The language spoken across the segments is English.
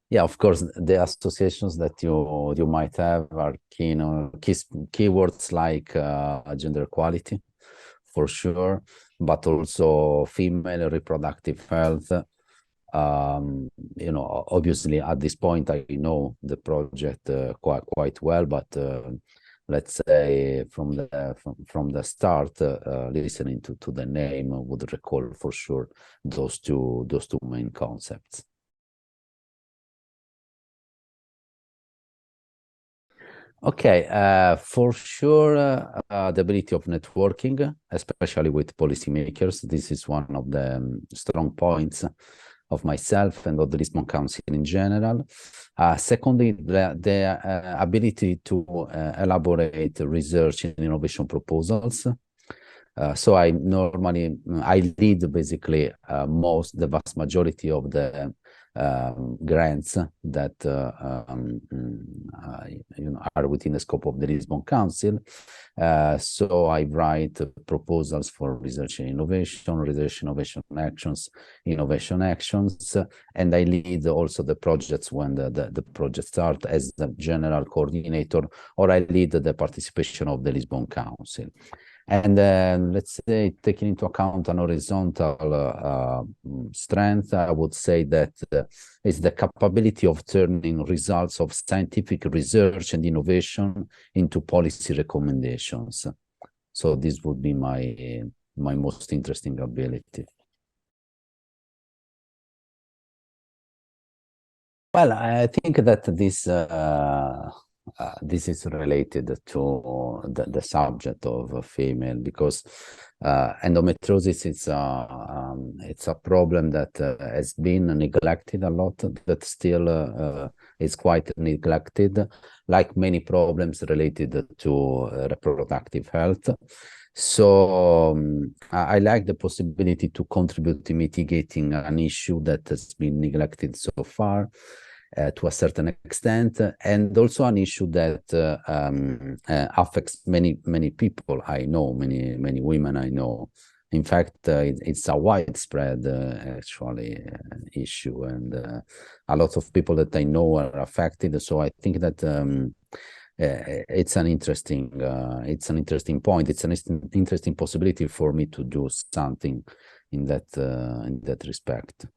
Yeah, of course, the associations that you might have are keywords like gender equality, for sure, but also female reproductive health. Obviously at this point I know the project quite well, but let's say from the start, listening to the name would recall for sure those two main concepts. Okay, for sure, the ability of networking, especially with policymakers. This is one of the strong points of myself and of the Lisbon Council in general. Secondly, the ability to elaborate research and innovation proposals. So I lead basically the vast majority of the grants that are within the scope of the Lisbon Council. So I write proposals for research and innovation actions, and I lead also the projects when the projects start as the general coordinator, or I lead the participation of the Lisbon Council. And let's say, taking into account an horizontal strength, I would say that it's the capability of turning results of scientific research and innovation into policy recommendations. So this would be my most interesting ability. Well, I think that this is related to the subject of FEMaLe, because endometriosis it's a problem that has been neglected a lot, that still is quite neglected, like many problems related to reproductive health. So I like the possibility to contribute to mitigating an issue that has been neglected so far. To a certain extent, and also an issue that affects many people I know, many women I know. In fact, it's a widespread actually issue, and a lot of people that I know are affected. So I think that it's an interesting point. It's an interesting possibility for me to do something in that respect.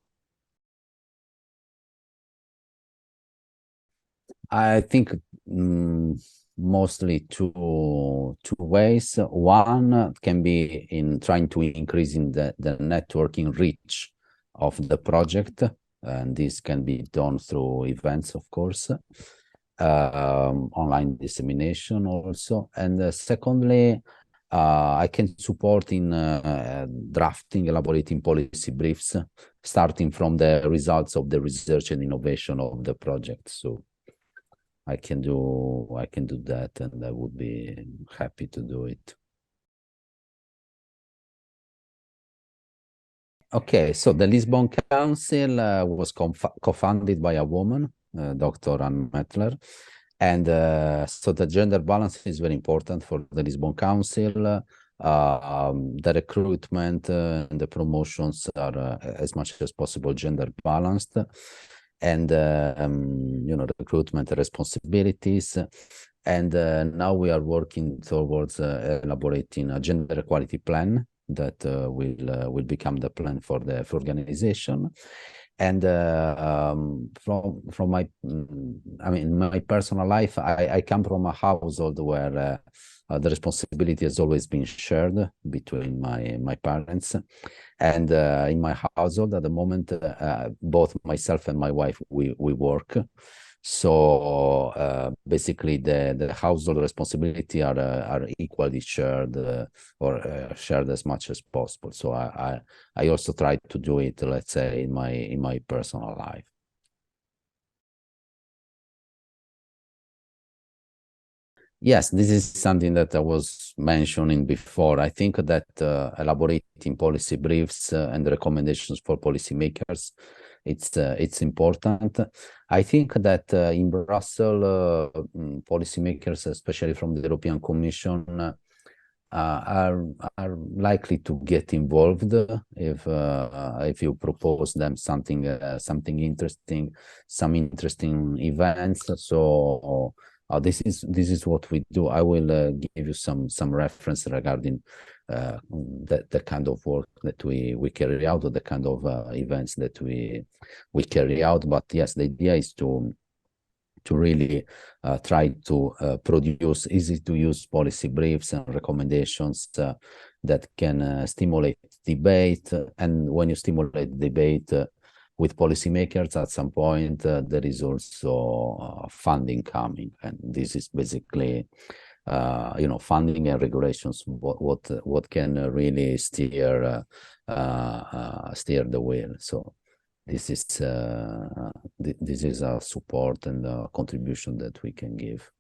I think mostly two ways. One can be in trying to increase in the networking reach of the project, and this can be done through events, of course, online dissemination also. And secondly, I can support in drafting, elaborating policy briefs, starting from the results of the research and innovation of the project. So I can do that, and I would be happy to do it. Okay, so the Lisbon Council was co-founded by a woman, Dr. Unmet, and so the gender balance is very important for the Lisbon Council. The recruitment and the promotions are as much as possible gender balanced, and recruitment responsibilities. And now we are working towards elaborating a gender equality plan that will become the plan for the organization. And from my personal life, I come from a household where the responsibility has always been shared between my parents. And in my household at the moment, both myself and my wife, we work. So basically the household responsibility are equally shared, or shared as much as possible. So I also try to do it, let's say, in my personal life. Yes, this is something that I was mentioning before. I think that elaborating policy briefs and recommendations for policymakers, it's important. I think that in Brussels, policymakers, especially from the European Commission, are likely to get involved if you propose them something interesting, some interesting events. So this is what we do. I will give you some reference regarding the kind of work that we carry out, or the kind of events that we carry out. But yes, the idea is to really try to produce easy-to-use policy briefs and recommendations that can stimulate debate. And when you stimulate debate with policymakers, at some point there is also funding coming, and this is basically funding and regulations. What can really steer the wheel. So this is a support and a contribution that we can give.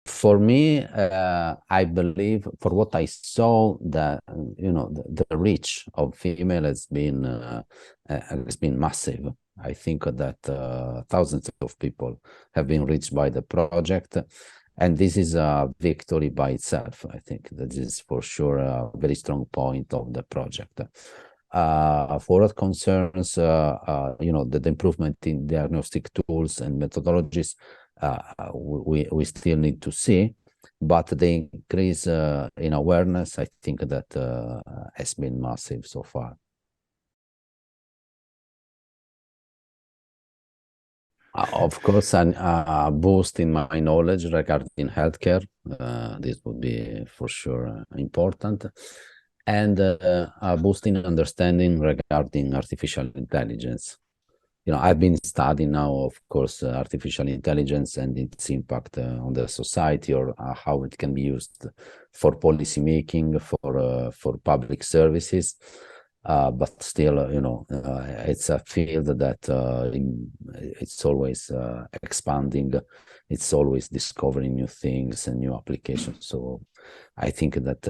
For me, I believe, for what I saw, that the reach of FEMaLe has been massive. I think that thousands of people have been reached by the project, and this is a victory by itself. I think that is for sure a very strong point of the project. For what concerns, the improvement in diagnostic tools and methodologies, we still need to see, but the increase in awareness, I think that has been massive so far. Of course, a boost in my knowledge regarding healthcare. This would be for sure important. And a boost in understanding regarding artificial intelligence. I've been studying now, of course, artificial intelligence and its impact on the society, or how it can be used for policy making, for public services. But still, it's a field that it's always expanding. It's always discovering new things and new applications. So I think that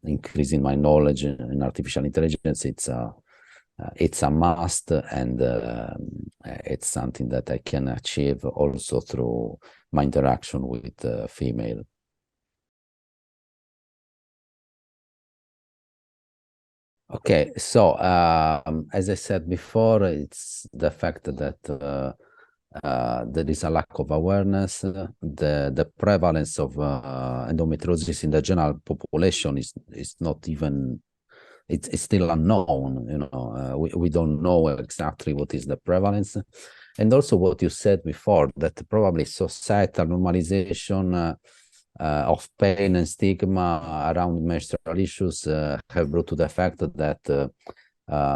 increasing my knowledge in artificial intelligence, it's a must, and it's something that I can achieve also through my interaction with FEMaLe. Okay, so as I said before, it's the fact that there is a lack of awareness. The prevalence of endometriosis in the general population is not even, it's still unknown. We don't know exactly what is the prevalence. And also what you said before, that probably societal normalization of pain and stigma around menstrual issues have brought to the fact that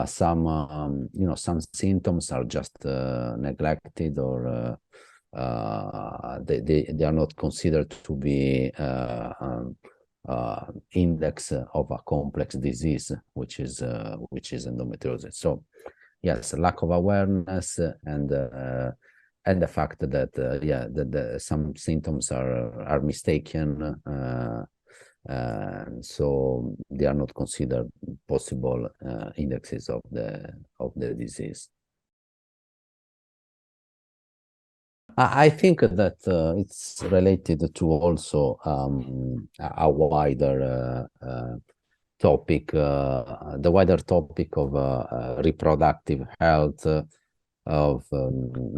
some symptoms are just neglected, or they are not considered to be index of a complex disease, which is endometriosis. So yes, lack of awareness, and the fact that some symptoms are mistaken, so they are not considered possible indexes of the disease. I think that it's related to also a wider topic, the wider topic of reproductive health, of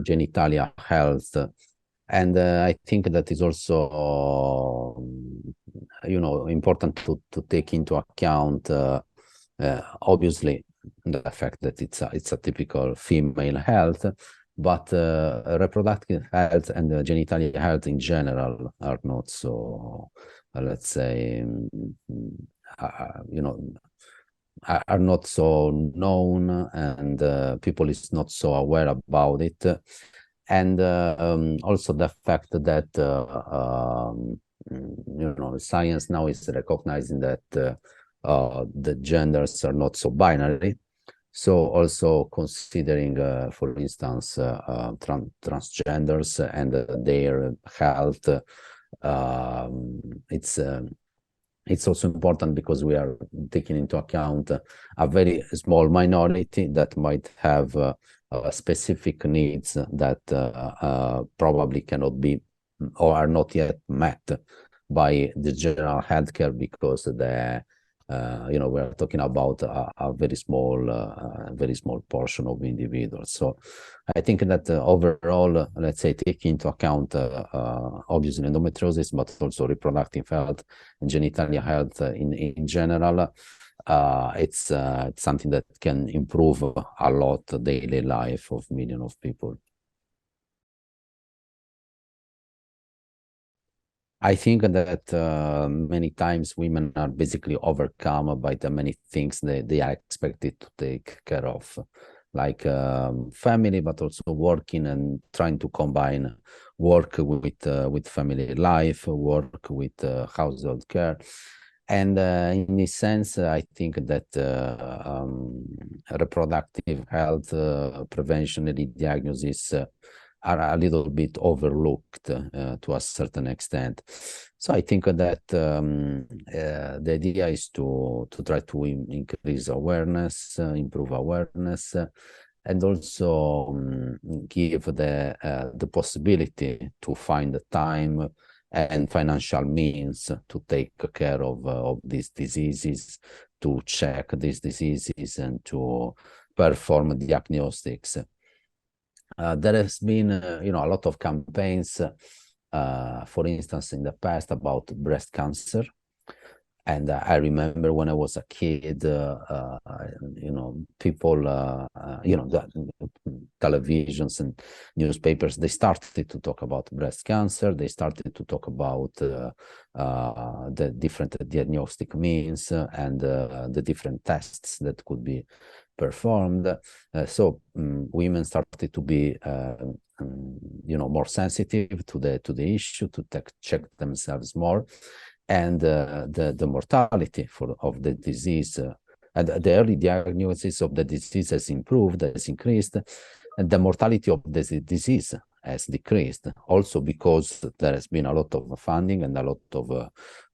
genitalia health. And I think that is also, important to take into account, obviously, the fact that it's a typical female health, but reproductive health and genital health in general are not so, let's say, are not so known, and people is not so aware about it. And also the fact that science now is recognizing that the genders are not so binary. So also considering, for instance, transgenders and their health, it's also important because we are taking into account a very small minority that might have specific needs that probably cannot be or are not yet met by the general healthcare, because the we're talking about a very small portion of individuals. So I think that overall, let's say, take into account obviously endometriosis, but also reproductive health and genital health in general, it's something that can improve a lot the daily life of millions of people. I think that many times women are basically overcome by the many things they are expected to take care of, like family, but also working and trying to combine work with family life, work with household care. And in this sense, I think that reproductive health, prevention and diagnosis are a little bit overlooked to a certain extent. So I think that the idea is to try to increase awareness, improve awareness, and also give the possibility to find the time and financial means to take care of these diseases, to check these diseases, and to perform diagnostics. There has been, a lot of campaigns, for instance, in the past about breast cancer. And I remember when I was a kid, people, the televisions and newspapers, they started to talk about breast cancer. They started to talk about the different diagnostic means and the different tests that could be performed. So women started to be more sensitive to the issue, to check themselves more. And the mortality of the disease and the early diagnosis of the disease has improved, has increased, and the mortality of the disease has decreased, also because there has been a lot of funding and a lot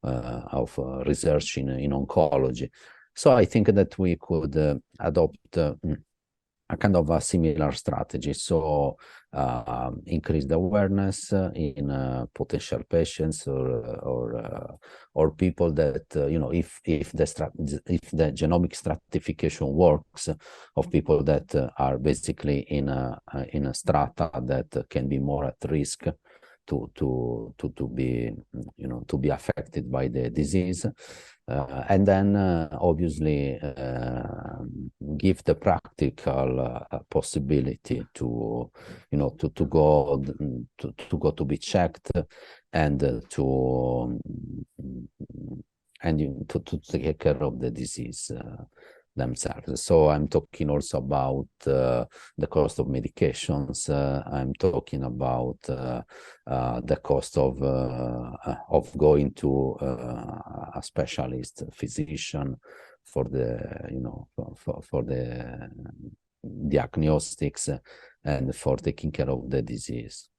of research in oncology. So I think that we could adopt a kind of a similar strategy. So increase the awareness in potential patients or people that if the genomic stratification works of people that are basically in a strata that can be more at risk to be affected by the disease. And then obviously give the practical possibility to go to be checked and to take care of the disease themselves. So I'm talking also about the cost of medications. I'm talking about the cost of going to a specialist physician for the for the diagnostics and for taking care of the disease.